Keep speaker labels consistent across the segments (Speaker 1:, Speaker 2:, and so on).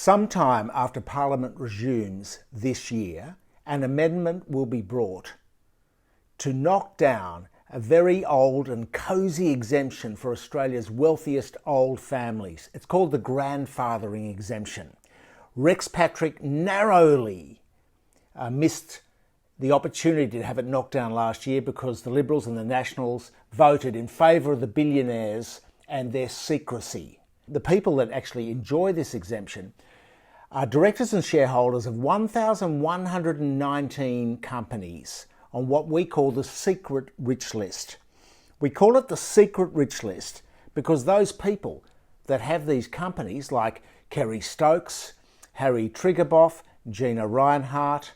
Speaker 1: Sometime after Parliament resumes this year, an amendment will be brought to knock down a very old and cosy exemption for Australia's wealthiest old families. It's called the grandfathering exemption. Rex Patrick narrowly missed the opportunity to have it knocked down last year because the Liberals and the Nationals voted in favour of the billionaires and their secrecy. The people that actually enjoy this exemption are directors and shareholders of 1,119 companies on what we call the secret rich list. We call it the secret rich list because those people that have these companies, like Kerry Stokes, Harry Triguboff, Gina Rinehart,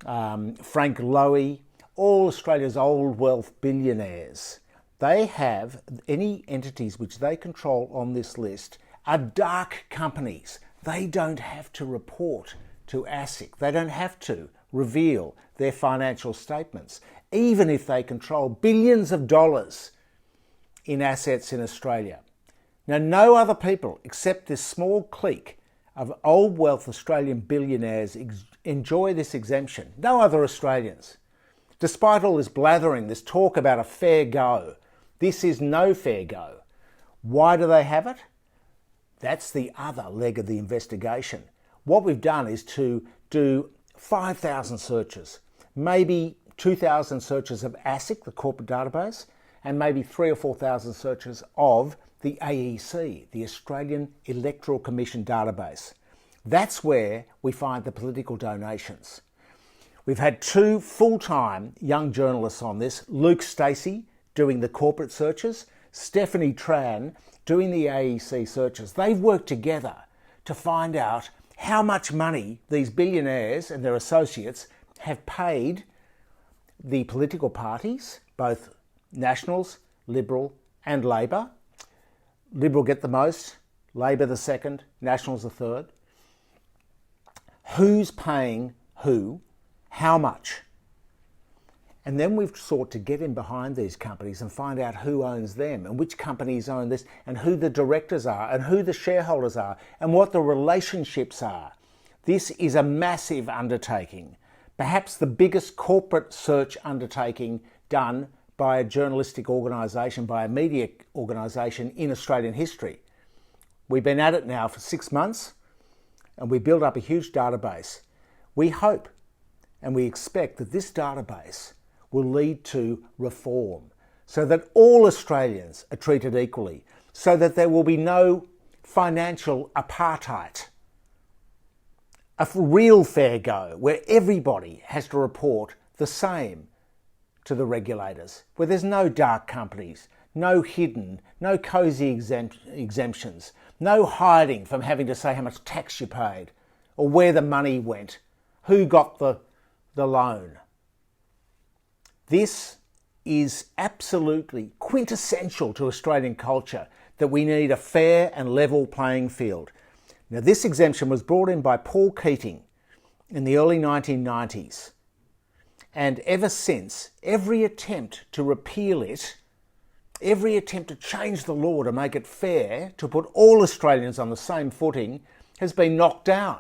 Speaker 1: Frank Lowy, all Australia's old wealth billionaires, they have any entities which they control on this list are dark companies. They don't have to report to ASIC. They don't have to reveal their financial statements, even if they control billions of dollars in assets in Australia. Now, no other people except this small clique of old wealth Australian billionaires enjoy this exemption. No other Australians. Despite all this blathering, this talk about a fair go, this is no fair go. Why do they have it? That's the other leg of the investigation. What we've done is to do 5,000 searches, maybe 2,000 searches of ASIC, the corporate database, and maybe 3,000 or 4,000 searches of the AEC, the Australian Electoral Commission database. That's where we find the political donations. We've had two full-time young journalists on this, Luke Stacey doing the corporate searches, Stephanie Tran doing the AEC searches. They've worked together to find out how much money these billionaires and their associates have paid the political parties, both Nationals, Liberal and Labor. Liberal get the most, Labor the second, Nationals the third. Who's paying who, how much? And then we've sought to get in behind these companies and find out who owns them and which companies own this and who the directors are and who the shareholders are and what the relationships are. This is a massive undertaking, perhaps the biggest corporate search undertaking done by a journalistic organisation, by a media organisation in Australian history. We've been at it now for 6 months and we built up a huge database. We hope and we expect that this database will lead to reform so that all Australians are treated equally, so that there will be no financial apartheid. A real fair go where everybody has to report the same to the regulators, where there's no dark companies, no hidden, no cosy exemptions, no hiding from having to say how much tax you paid or where the money went, who got the loan. This is absolutely quintessential to Australian culture, that we need a fair and level playing field. Now, this exemption was brought in by Paul Keating in the early 1990s. And ever since, every attempt to repeal it, every attempt to change the law to make it fair, to put all Australians on the same footing, has been knocked down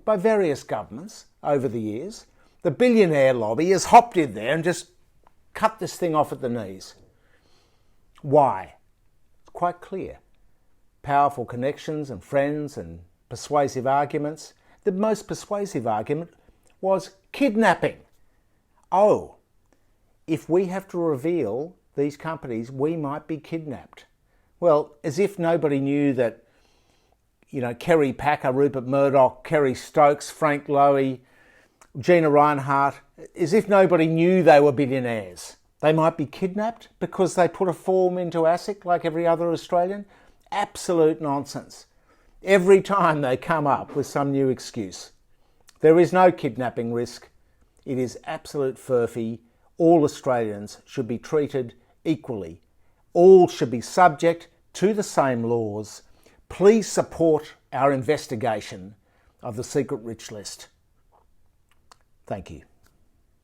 Speaker 1: by various governments over the years. The billionaire lobby has hopped in there and just cut this thing off at the knees. Why? It's quite clear. Powerful connections and friends and persuasive arguments. The most persuasive argument was kidnapping. Oh, if we have to reveal these companies, we might be kidnapped. Well, as if nobody knew that, Kerry Packer, Rupert Murdoch, Kerry Stokes, Frank Lowy, Gina Rinehart, as if nobody knew they were billionaires. They might be kidnapped because they put a form into ASIC like every other Australian. Absolute nonsense. Every time they come up with some new excuse. There is no kidnapping risk. It is absolute furphy. All Australians should be treated equally. All should be subject to the same laws. Please support our investigation of the secret rich list. Thank you.